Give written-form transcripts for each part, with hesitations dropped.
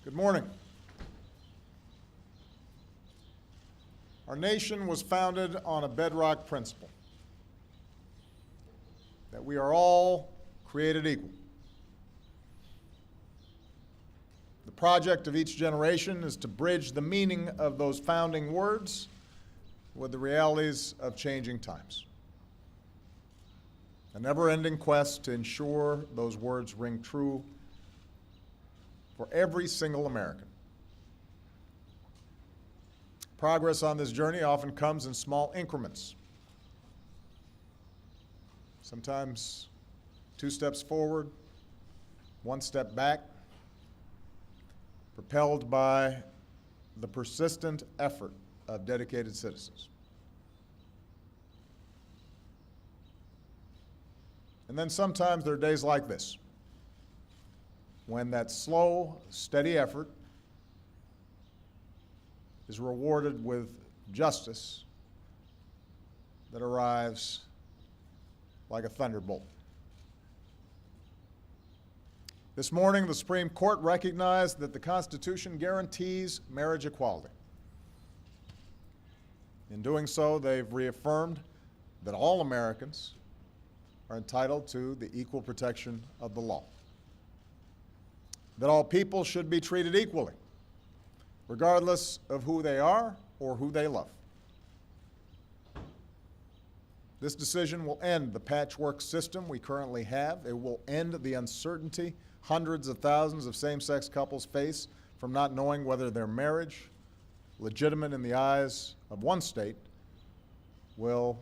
Good morning. Our nation was founded on a bedrock principle that we are all created equal. The project of each generation is to bridge the meaning of those founding words with the realities of changing times. A never-ending quest to ensure those words ring true for every single American. Progress on this journey often comes in small increments. Sometimes 2 steps forward, 1 step back, propelled by the persistent effort of dedicated citizens. And then sometimes there are days like this, when that slow, steady effort is rewarded with justice that arrives like a thunderbolt. This morning, the Supreme Court recognized that the Constitution guarantees marriage equality. In doing so, they've reaffirmed that all Americans are entitled to the equal protection of the law, that all people should be treated equally, regardless of who they are or who they love. This decision will end the patchwork system we currently have. It will end the uncertainty hundreds of thousands of same-sex couples face from not knowing whether their marriage, legitimate in the eyes of one state, will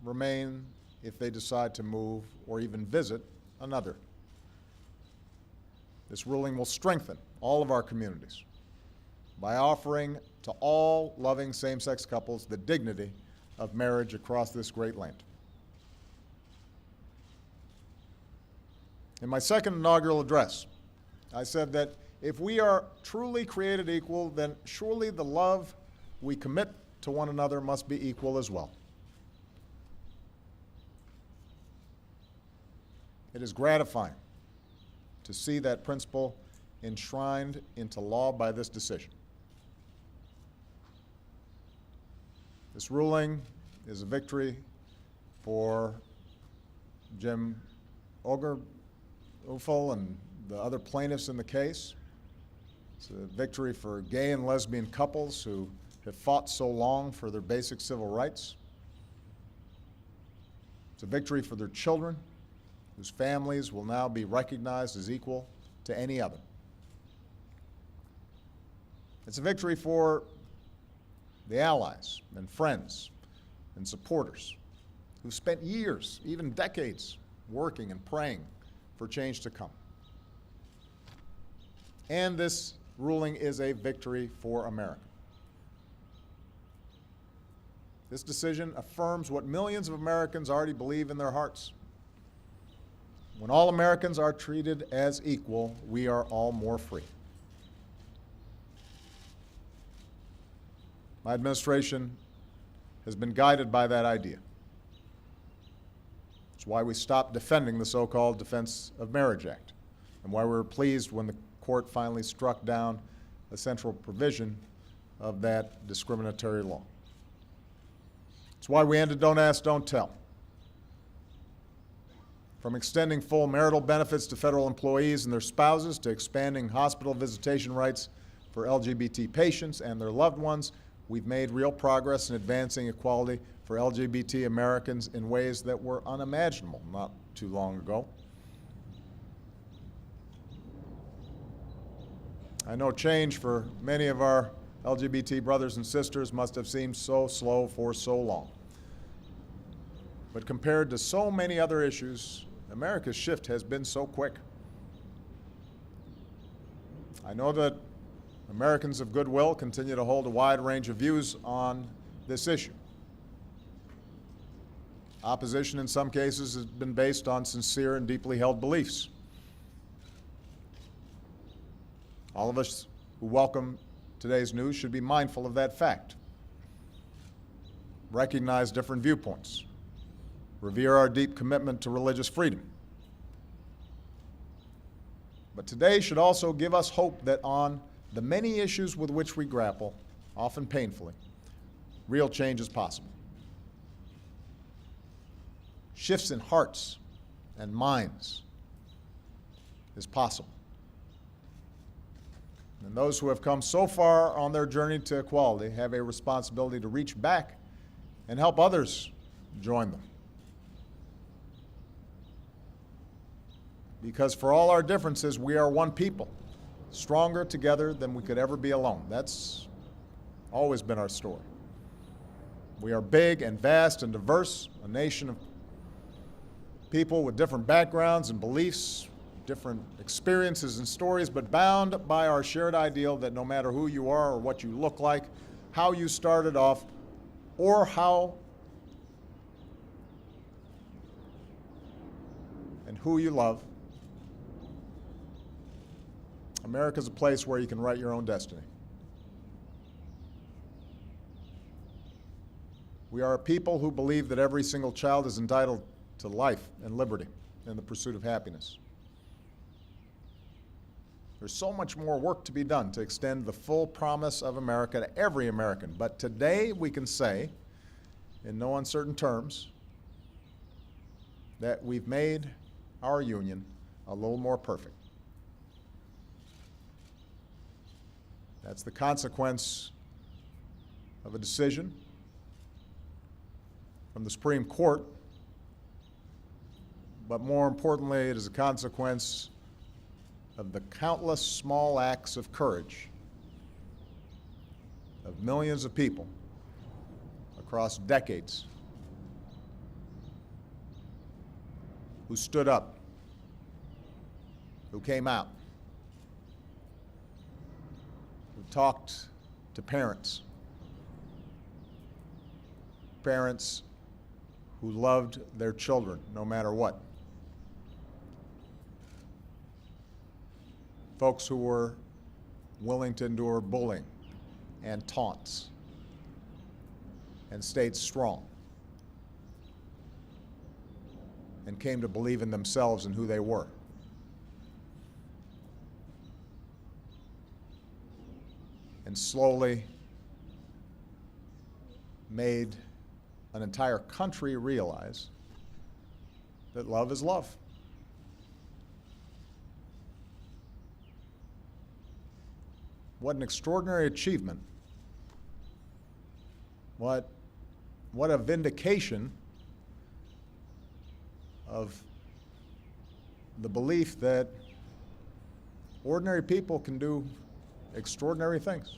remain if they decide to move or even visit another. This ruling will strengthen all of our communities by offering to all loving same-sex couples the dignity of marriage across this great land. In my second inaugural address, I said that if we are truly created equal, then surely the love we commit to one another must be equal as well. It is gratifying to see that principle enshrined into law by this decision. This ruling is a victory for Jim Ogerufel and the other plaintiffs in the case. It's a victory for gay and lesbian couples who have fought so long for their basic civil rights. It's a victory for their children, whose families will now be recognized as equal to any other. It's a victory for the allies and friends and supporters who spent years, even decades, working and praying for change to come. And this ruling is a victory for America. This decision affirms what millions of Americans already believe in their hearts. When all Americans are treated as equal, we are all more free. My administration has been guided by that idea. It's why we stopped defending the so-called Defense of Marriage Act, and why we were pleased when the court finally struck down a central provision of that discriminatory law. It's why we ended Don't Ask, Don't Tell. From extending full marital benefits to federal employees and their spouses, to expanding hospital visitation rights for LGBT patients and their loved ones, we've made real progress in advancing equality for LGBT Americans in ways that were unimaginable not too long ago. I know change for many of our LGBT brothers and sisters must have seemed so slow for so long. But compared to so many other issues, America's shift has been so quick. I know that Americans of goodwill continue to hold a wide range of views on this issue. Opposition in some cases has been based on sincere and deeply held beliefs. All of us who welcome today's news should be mindful of that fact. Recognize different viewpoints. Revere our deep commitment to religious freedom. But today should also give us hope that on the many issues with which we grapple, often painfully, real change is possible. Shifts in hearts and minds is possible. And those who have come so far on their journey to equality have a responsibility to reach back and help others join them. Because for all our differences, we are one people, stronger together than we could ever be alone. That's always been our story. We are big and vast and diverse, a nation of people with different backgrounds and beliefs, different experiences and stories, but bound by our shared ideal that no matter who you are or what you look like, how you started off, or how and who you love, America's a place where you can write your own destiny. We are a people who believe that every single child is entitled to life and liberty and the pursuit of happiness. There's so much more work to be done to extend the full promise of America to every American. But today we can say, in no uncertain terms, that we've made our union a little more perfect. That's the consequence of a decision from the Supreme Court, but more importantly, it is a consequence of the countless small acts of courage of millions of people across decades who stood up, who came out, who talked to parents who loved their children no matter what, folks who were willing to endure bullying and taunts and stayed strong and came to believe in themselves and who they were. And slowly made an entire country realize that love is love. What an extraordinary achievement. What a vindication of the belief that ordinary people can do extraordinary things.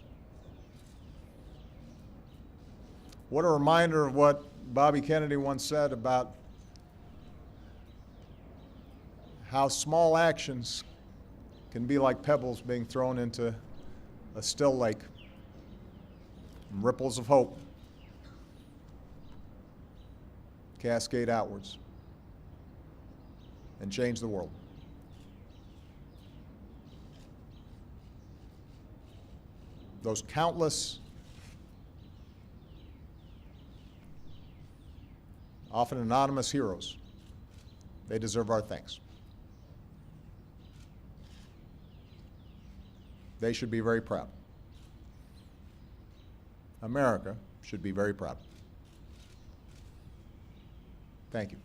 What a reminder of what Bobby Kennedy once said about how small actions can be like pebbles being thrown into a still lake, ripples of hope cascade outwards and change the world. Those countless, often anonymous heroes, they deserve our thanks. They should be very proud. America should be very proud. Thank you.